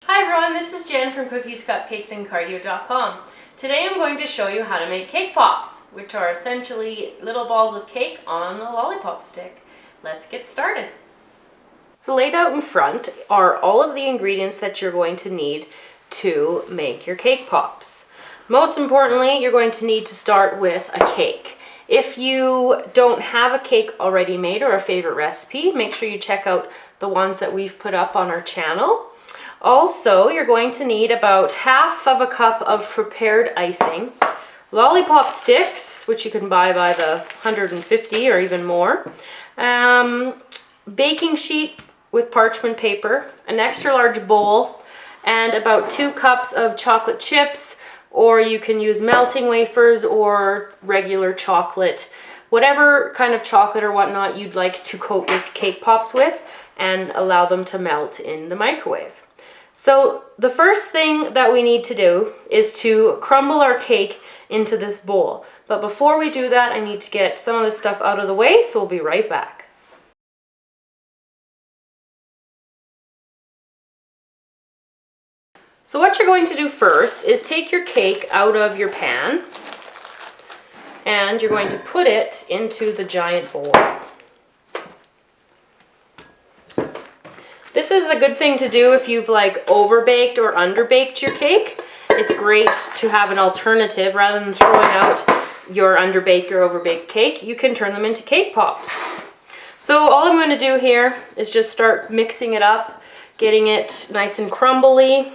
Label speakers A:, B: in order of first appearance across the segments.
A: Hi everyone, this is Jen from Cookies, Cupcakes, and Cardio.com. Today I'm going to show you how to make cake pops, which are essentially little balls of cake on a lollipop stick. Let's get started. So laid out in front are all of the ingredients that you're going to need to make your cake pops. Most importantly, you're going to need to start with a cake. If you don't have a cake already made or a favorite recipe, make sure you check out the ones that we've put up on our channel. Also, you're going to need about half of a cup of prepared icing, Lollipop Sticks, which you can buy by the 150 or even more, baking sheet with parchment paper, an extra large bowl, and about 2 cups of chocolate chips, or you can use melting wafers or regular chocolate, whatever kind of chocolate or whatnot you'd like to coat your cake pops with and allow them to melt in the microwave. So the first thing that we need to do is to crumble our cake into this bowl. But before we do that, I need to get some of this stuff out of the way, so we'll be right back. So what you're going to do first is take your cake out of your pan and you're going to put it into the giant bowl. This is a good thing to do if you've overbaked or underbaked your cake. It's great to have an alternative rather than throwing out your underbaked or overbaked cake. You can turn them into cake pops. So all I'm going to do here is just start mixing it up, getting it nice and crumbly.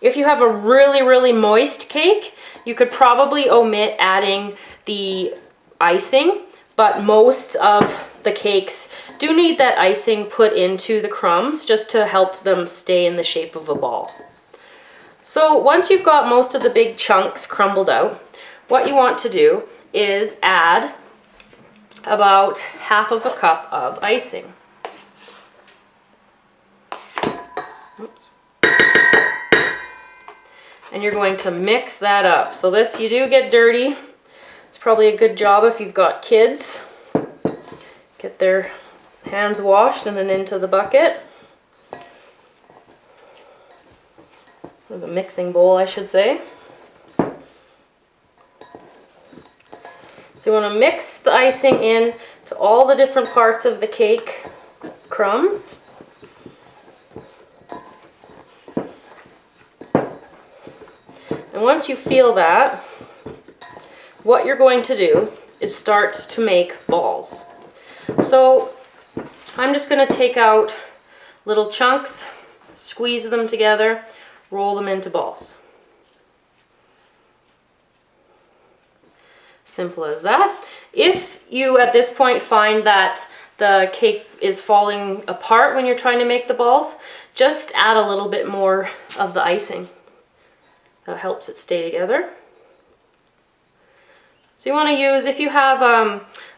A: If you have a really moist cake, you could probably omit adding the icing, but most of the cakes do need that icing put into the crumbs just to help them stay in the shape of a ball. So once you've got most of the big chunks crumbled out, what you want to do is add about half of a cup of icing. Oops. And you're going to mix that up. So this, you do get dirty. It's probably a good job if you've got kids. Get their hands washed and then into the bucket. Or the mixing bowl, I should say. So you want to mix the icing in to all the different parts of the cake crumbs. And once you feel that, what you're going to do is start to make balls. So I'm just going to take out little chunks, squeeze them together, roll them into balls. Simple as that. If you at this point find that the cake is falling apart when you're trying to make the balls, just add a little bit more of the icing. That helps it stay together. So you want to use, if you have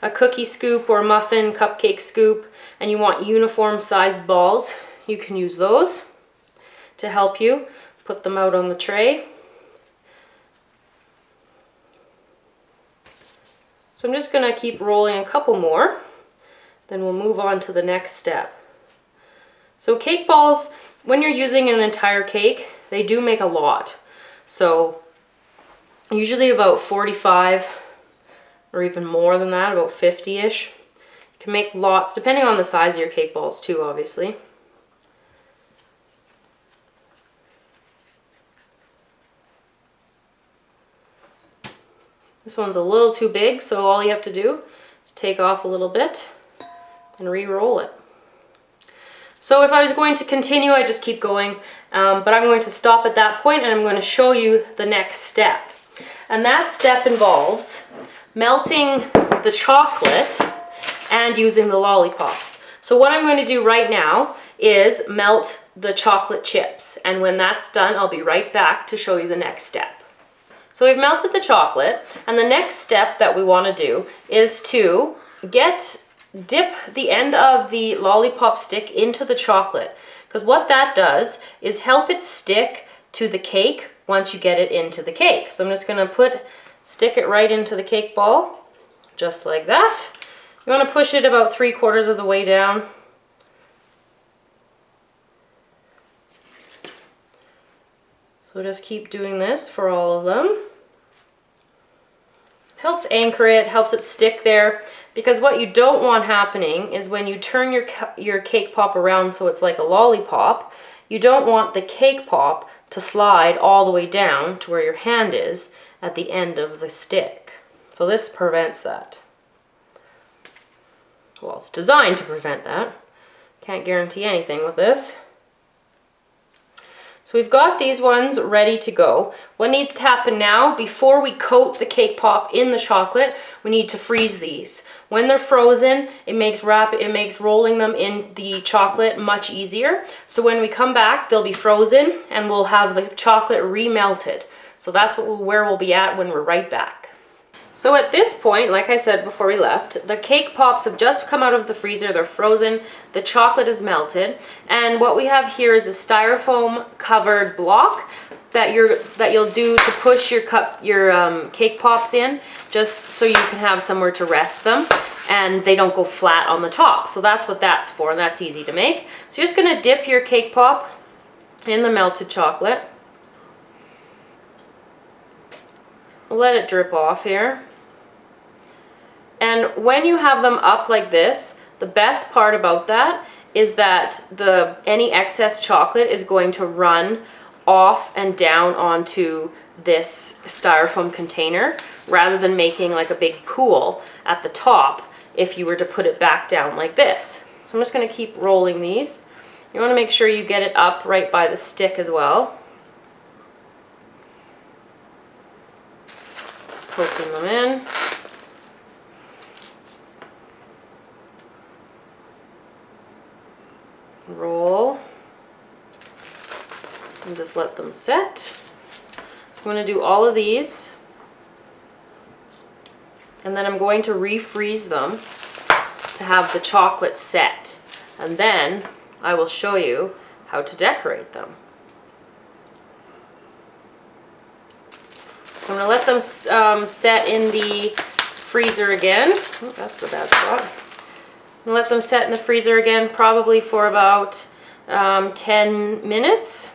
A: a cookie scoop or a muffin cupcake scoop and you want uniform sized balls, you can use those to help you put them out on the tray. So I'm just going to keep rolling a couple more, then we'll move on to the next step. So cake balls, when you're using an entire cake, they do make a lot. So usually about 45 or even more than that, about 50-ish. You can make lots, depending on the size of your cake balls too, obviously. This one's a little too big, so all you have to do is take off a little bit and re-roll it. So if I was going to continue, I just keep going, but I'm going to stop at that point and I'm going to show you the next step. And that step involves melting the chocolate and using the lollipops. So what I'm going to do right now is melt the chocolate chips, and when that's done, I'll be right back to show you the next step. So we've melted the chocolate, and the next step that we want to do is to dip the end of the lollipop stick into the chocolate, because what that does is help it stick to the cake once you get it into the cake. So I'm just going to stick it right into the cake ball, just like that. You want to push it about 3/4 of the way down. So just keep doing this for all of them. Helps anchor it, helps it stick there, because what you don't want happening is when you turn your cake pop around so it's like a lollipop, you don't want the cake pop to slide all the way down to where your hand is at the end of the stick. So this prevents that. Well, it's designed to prevent that. Can't guarantee anything with this. So we've got these ones ready to go. What needs to happen now, before we coat the cake pop in the chocolate, we need to freeze these. When they're frozen, it makes rolling them in the chocolate much easier. So when we come back, they'll be frozen and we'll have the chocolate remelted. So that's where we'll be at when we're right back. So at this point, like I said before we left, the cake pops have just come out of the freezer, they're frozen, the chocolate is melted, and what we have here is a styrofoam covered block that you'll do to push your cake pops in, just so you can have somewhere to rest them and they don't go flat on the top. So that's what that's for, and that's easy to make. So you're just gonna dip your cake pop in the melted chocolate. Let it drip off here. And when you have them up like this, the best part about that is that any excess chocolate is going to run off and down onto this styrofoam container, rather than making like a big pool at the top if you were to put it back down like this. So I'm just going to keep rolling these. You want to make sure you get it up right by the stick as well. Poking them in. Roll. And just let them set. So I'm going to do all of these. And then I'm going to refreeze them to have the chocolate set. And then I will show you how to decorate them. I'm going to let them set in the freezer again. Oh, that's the bad spot. I'm going to let them set in the freezer again, probably for about 10 minutes.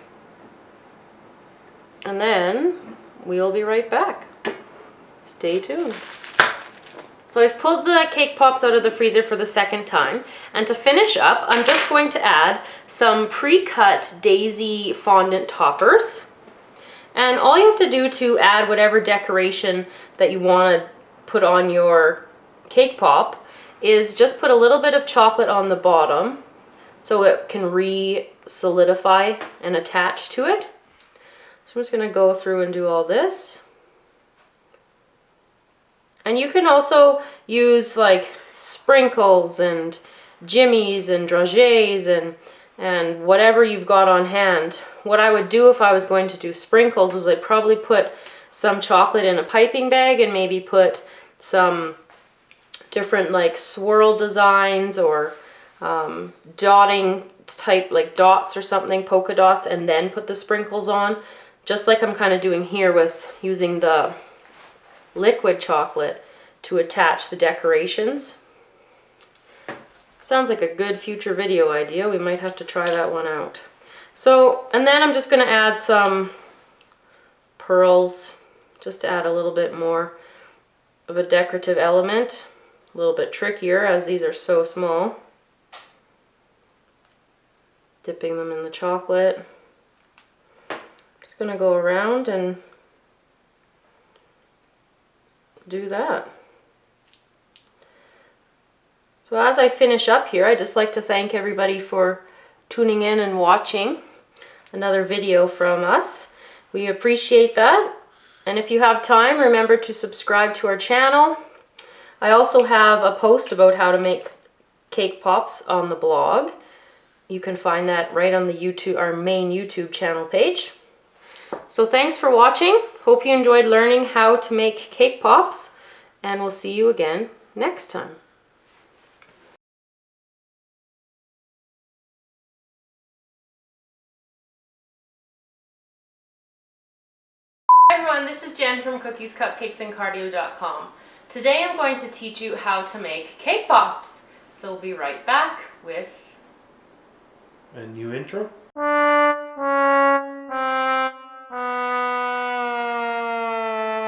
A: And then we'll be right back. Stay tuned. So I've pulled the cake pops out of the freezer for the second time. And to finish up, I'm just going to add some pre-cut daisy fondant toppers. And all you have to do to add whatever decoration that you want to put on your cake pop is just put a little bit of chocolate on the bottom so it can re-solidify and attach to it. So I'm just going to go through and do all this. And you can also use like sprinkles and jimmies and dragées and whatever you've got on hand. What I would do if I was going to do sprinkles is I'd probably put some chocolate in a piping bag and maybe put some different like swirl designs or dotting type, like dots or something, polka dots, and then put the sprinkles on, just like I'm kind of doing here with using the liquid chocolate to attach the decorations. Sounds like a good future video idea. We might have to try that one out. So, and then I'm just going to add some pearls, just to add a little bit more of a decorative element. A little bit trickier as these are so small. Dipping them in the chocolate. Just going to go around and do that. So as I finish up here, I'd just like to thank everybody for tuning in and watching another video from us. We appreciate that. And if you have time, remember to subscribe to our channel. I also have a post about how to make cake pops on the blog. You can find that right on the our main YouTube channel page. So thanks for watching. Hope you enjoyed learning how to make cake pops, and we'll see you again next time. Hi everyone, this is Jen from Cookies, Cupcakes, and Cardio.com. Today I'm going to teach you how to make cake pops. So we'll be right back with
B: a new intro.